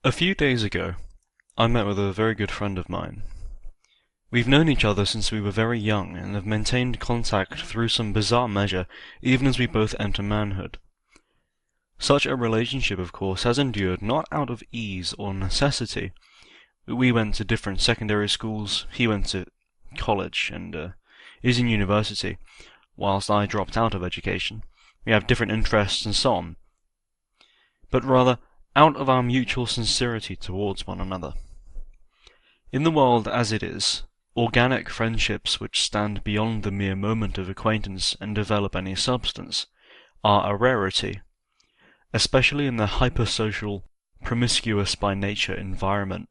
A few days ago, I met with a very good friend of mine. We've known each other since we were very young and have maintained contact through some bizarre measure even as we both enter manhood. Such a relationship, of course, has endured not out of ease or necessity. We went to different secondary schools, he went to college and is in university, whilst I dropped out of education. We have different interests and so on. But rather, out of our mutual sincerity towards one another. In the world as it is, organic friendships which stand beyond the mere moment of acquaintance and develop any substance are a rarity, especially in the hypersocial, promiscuous by nature environment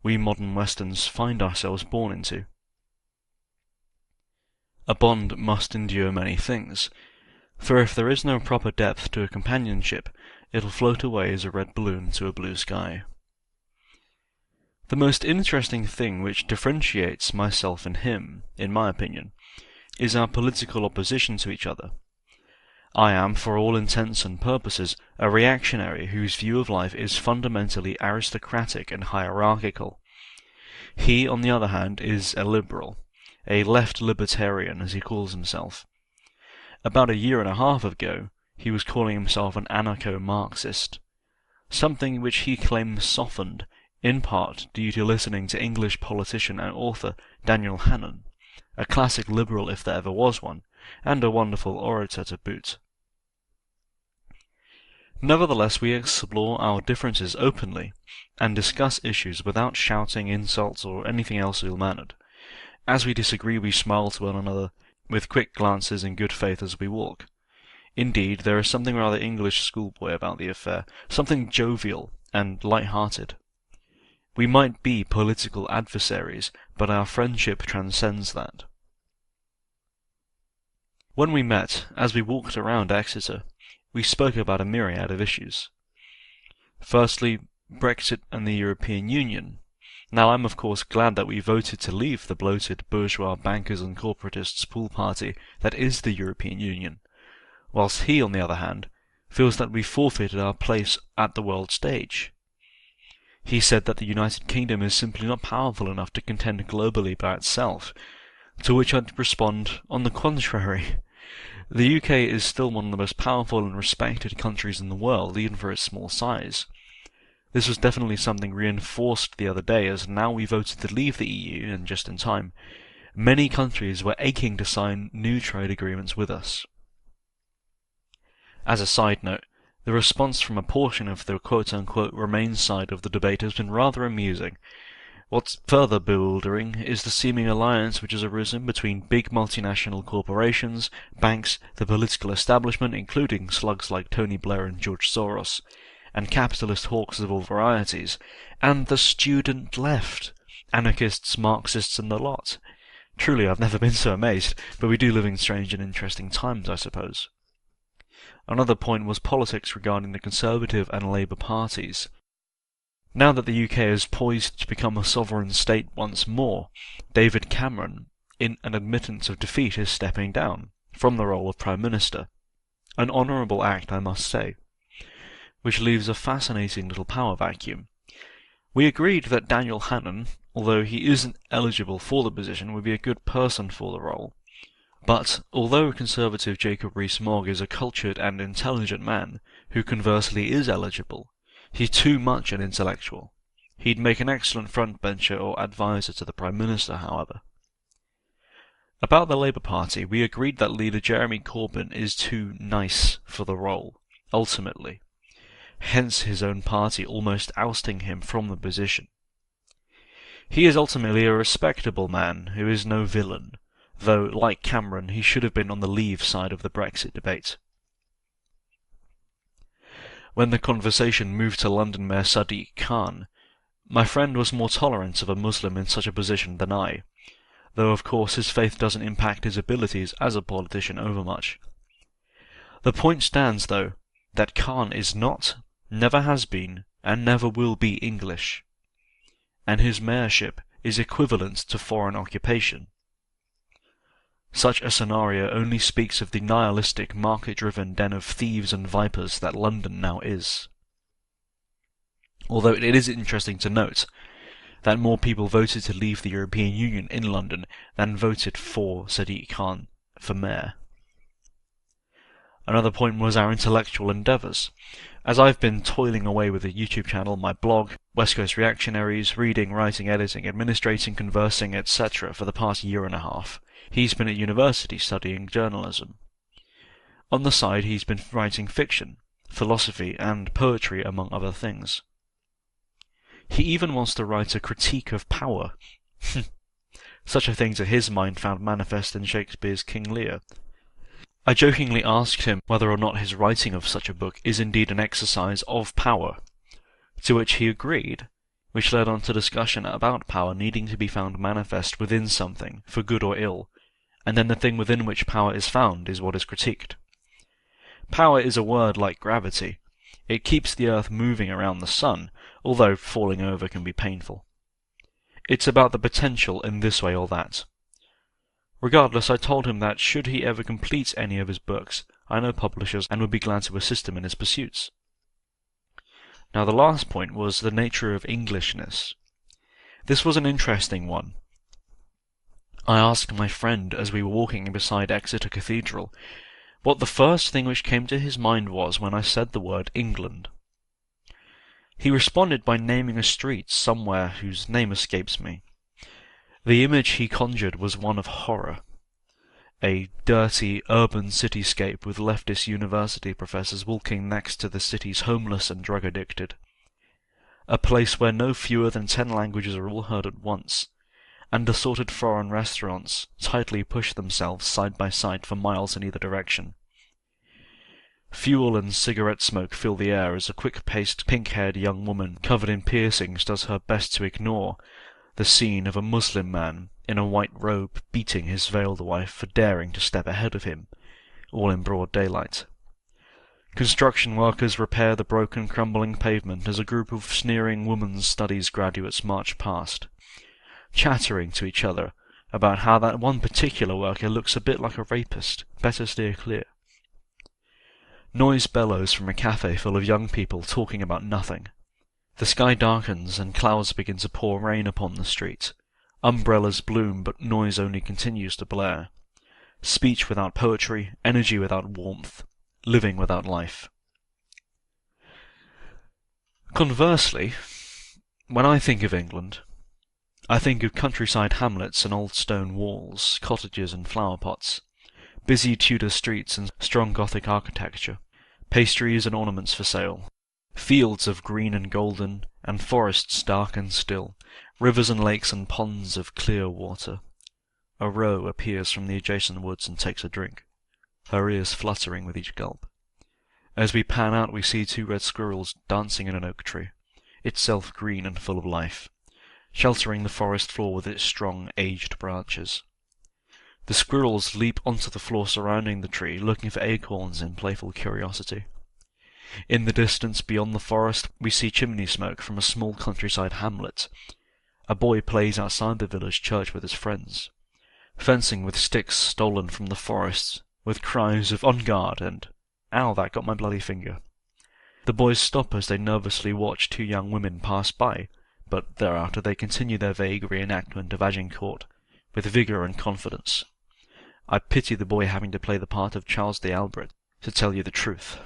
we modern Westerns find ourselves born into. A bond must endure many things, for if there is no proper depth to a companionship, it'll float away as a red balloon to a blue sky. The most interesting thing which differentiates myself and him, in my opinion, is our political opposition to each other. I am, for all intents and purposes, a reactionary whose view of life is fundamentally aristocratic and hierarchical. He, on the other hand, is a liberal, a left libertarian as he calls himself. About a year and a half ago, he was calling himself an anarcho-Marxist, something which he claims softened, in part due to listening to English politician and author Daniel Hannan, a classic liberal if there ever was one, and a wonderful orator to boot. Nevertheless, we explore our differences openly, and discuss issues without shouting insults or anything else ill-mannered. As we disagree, we smile to one another, with quick glances in good faith as we walk. Indeed, there is something rather English schoolboy about the affair, something jovial and light-hearted. We might be political adversaries, but our friendship transcends that. When we met, as we walked around Exeter, we spoke about a myriad of issues. Firstly, Brexit and the European Union. Now, I'm of course glad that we voted to leave the bloated bourgeois bankers and corporatists pool party that is the European Union, whilst he, on the other hand, feels that we forfeited our place at the world stage. He said that the United Kingdom is simply not powerful enough to contend globally by itself, to which I'd respond, on the contrary. The UK is still one of the most powerful and respected countries in the world, even for its small size. This was definitely something reinforced the other day, as now we voted to leave the EU, and just in time, many countries were aching to sign new trade agreements with us. As a side note, the response from a portion of the quote-unquote Remain side of the debate has been rather amusing. What's further bewildering is the seeming alliance which has arisen between big multinational corporations, banks, the political establishment including slugs like Tony Blair and George Soros, and capitalist hawks of all varieties, and the student left, anarchists, Marxists and the lot. Truly, I've never been so amazed, but we do live in strange and interesting times, I suppose. Another point was politics regarding the Conservative and Labour parties. Now that the UK is poised to become a sovereign state once more, David Cameron, in an admittance of defeat, is stepping down from the role of Prime Minister. An honourable act, I must say, which leaves a fascinating little power vacuum. We agreed that Daniel Hannan, although he isn't eligible for the position, would be a good person for the role. But, although Conservative Jacob Rees-Mogg is a cultured and intelligent man, who conversely is eligible, he's too much an intellectual. He'd make an excellent frontbencher or adviser to the Prime Minister, however. About the Labour Party, we agreed that leader Jeremy Corbyn is too nice for the role, ultimately. Hence his own party almost ousting him from the position. He is ultimately a respectable man who is no villain, though, like Cameron, he should have been on the Leave side of the Brexit debate. When the conversation moved to London Mayor Sadiq Khan, my friend was more tolerant of a Muslim in such a position than I, though of course his faith doesn't impact his abilities as a politician overmuch. The point stands, though, that Khan is not, never has been, and never will be English, and his mayorship is equivalent to foreign occupation. Such a scenario only speaks of the nihilistic, market-driven den of thieves and vipers that London now is. Although it is interesting to note that more people voted to leave the European Union in London than voted for Sadiq Khan for mayor. Another point was our intellectual endeavours. As I've been toiling away with a YouTube channel, my blog, West Coast Reactionaries, reading, writing, editing, administrating, conversing, etc. for the past year and a half, he's been at university studying journalism. On the side, he's been writing fiction, philosophy, and poetry, among other things. He even wants to write a critique of power. Such a thing to his mind found manifest in Shakespeare's King Lear. I jokingly asked him whether or not his writing of such a book is indeed an exercise of power, to which he agreed, which led on to discussion about power needing to be found manifest within something, for good or ill, and then the thing within which power is found is what is critiqued. Power is a word like gravity. It keeps the earth moving around the sun, although falling over can be painful. It's about the potential in this way or that. Regardless, I told him that should he ever complete any of his books, I know publishers and would be glad to assist him in his pursuits. Now the last point was the nature of Englishness. This was an interesting one. I asked my friend as we were walking beside Exeter Cathedral what the first thing which came to his mind was when I said the word England. He responded by naming a street somewhere whose name escapes me. The image he conjured was one of horror. A dirty, urban cityscape with leftist university professors walking next to the city's homeless and drug-addicted. A place where no fewer than 10 languages are all heard at once, and assorted foreign restaurants tightly push themselves side by side for miles in either direction. Fuel and cigarette smoke fill the air as a quick-paced, pink-haired young woman covered in piercings does her best to ignore the scene of a Muslim man in a white robe beating his veiled wife for daring to step ahead of him, all in broad daylight. Construction workers repair the broken, crumbling pavement as a group of sneering women's studies graduates march past, chattering to each other about how that one particular worker looks a bit like a rapist, better steer clear. Noise bellows from a cafe full of young people talking about nothing. The sky darkens and clouds begin to pour rain upon the street. Umbrellas bloom, but noise only continues to blare. Speech without poetry, energy without warmth, living without life. Conversely, when I think of England, I think of countryside hamlets and old stone walls, cottages and flower pots, busy Tudor streets and strong Gothic architecture, pastries and ornaments for sale, fields of green and golden, and forests dark and still, rivers and lakes and ponds of clear water. A roe appears from the adjacent woods and takes a drink, her ears fluttering with each gulp. As we pan out we see 2 red squirrels dancing in an oak tree, itself green and full of life, sheltering the forest floor with its strong, aged branches. The squirrels leap onto the floor surrounding the tree, looking for acorns in playful curiosity. In the distance beyond the forest we see chimney smoke from a small countryside hamlet. A boy plays outside the village church with his friends, fencing with sticks stolen from the forest, with cries of "On guard!" and "Ow, that got my bloody finger." The boys stop as they nervously watch 2 young women pass by, but thereafter they continue their vague reenactment of Agincourt, with vigour and confidence. I pity the boy having to play the part of Charles the Albert, to tell you the truth.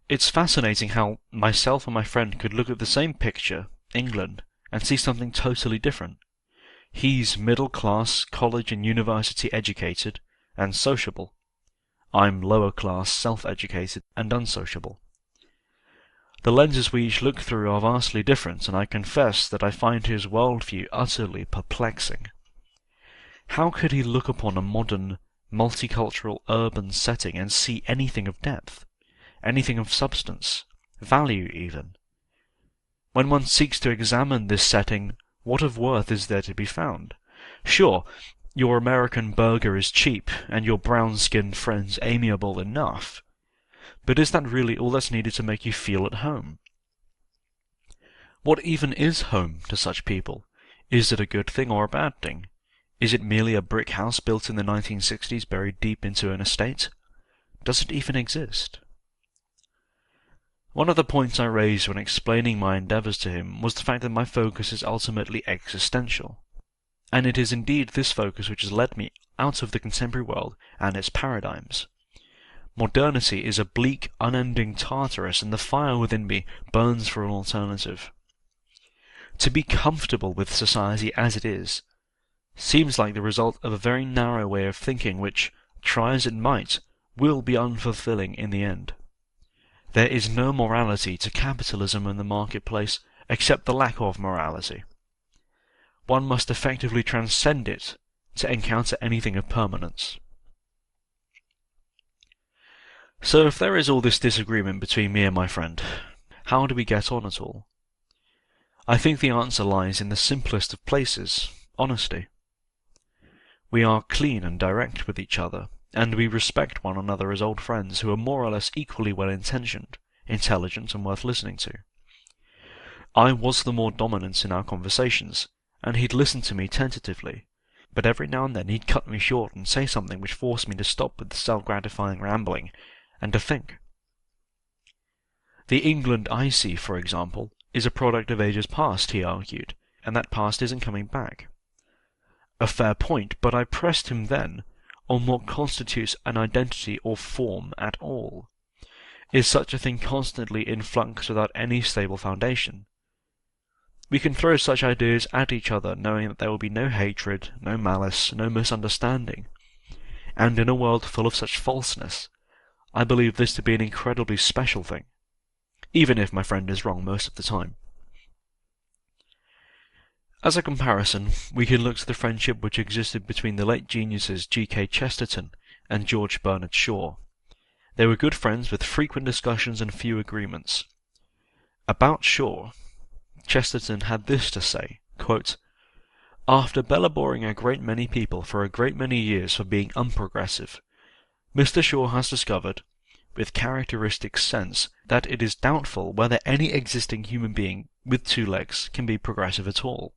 It's fascinating how myself and my friend could look at the same picture, England, and see something totally different. He's middle-class, college and university educated, and sociable. I'm lower-class, self-educated, and unsociable. The lenses we each look through are vastly different, and I confess that I find his worldview utterly perplexing. How could he look upon a modern, multicultural urban setting and see anything of depth? Anything of substance, value even? When one seeks to examine this setting, what of worth is there to be found? Sure, your American burger is cheap, and your brown-skinned friends amiable enough, but is that really all that's needed to make you feel at home? What even is home to such people? Is it a good thing or a bad thing? Is it merely a brick house built in the 1960s buried deep into an estate? Does it even exist? One of the points I raised when explaining my endeavours to him was the fact that my focus is ultimately existential. And it is indeed this focus which has led me out of the contemporary world and its paradigms. Modernity is a bleak, unending Tartarus, and the fire within me burns for an alternative. To be comfortable with society as it is seems like the result of a very narrow way of thinking which, try as it might, will be unfulfilling in the end. There is no morality to capitalism and the marketplace except the lack of morality. One must effectively transcend it to encounter anything of permanence. So if there is all this disagreement between me and my friend, how do we get on at all? I think the answer lies in the simplest of places, honesty. We are clean and direct with each other, and we respect one another as old friends who are more or less equally well-intentioned, intelligent, and worth listening to. I was the more dominant in our conversations, and he'd listen to me tentatively, but every now and then he'd cut me short and say something which forced me to stop with the self-gratifying rambling, and to think. The England I see, for example, is a product of ages past, he argued, and that past isn't coming back. A fair point, but I pressed him then on what constitutes an identity or form at all. Is such a thing constantly in flux without any stable foundation? We can throw such ideas at each other knowing that there will be no hatred, no malice, no misunderstanding. And in a world full of such falseness, I believe this to be an incredibly special thing, even if my friend is wrong most of the time. As a comparison, we can look to the friendship which existed between the late geniuses G.K. Chesterton and George Bernard Shaw. They were good friends with frequent discussions and few agreements. About Shaw, Chesterton had this to say, quote, "After belaboring a great many people for a great many years for being unprogressive, Mr. Shaw has discovered, with characteristic sense, that it is doubtful whether any existing human being with 2 legs can be progressive at all.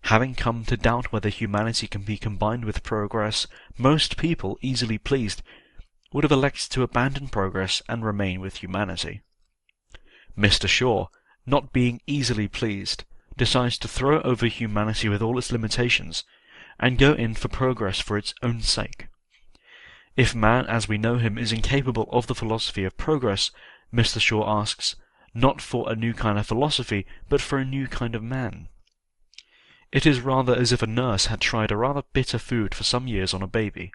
Having come to doubt whether humanity can be combined with progress, most people, easily pleased, would have elected to abandon progress and remain with humanity. Mr. Shaw, not being easily pleased, decides to throw over humanity with all its limitations, and go in for progress for its own sake. If man as we know him is incapable of the philosophy of progress, Mr. Shaw asks, not for a new kind of philosophy, but for a new kind of man. It is rather as if a nurse had tried a rather bitter food for some years on a baby,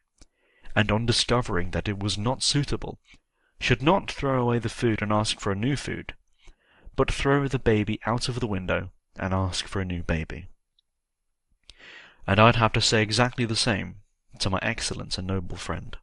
and on discovering that it was not suitable, should not throw away the food and ask for a new food, but throw the baby out of the window and ask for a new baby. And I'd have to say exactly the same to my excellent and noble friend.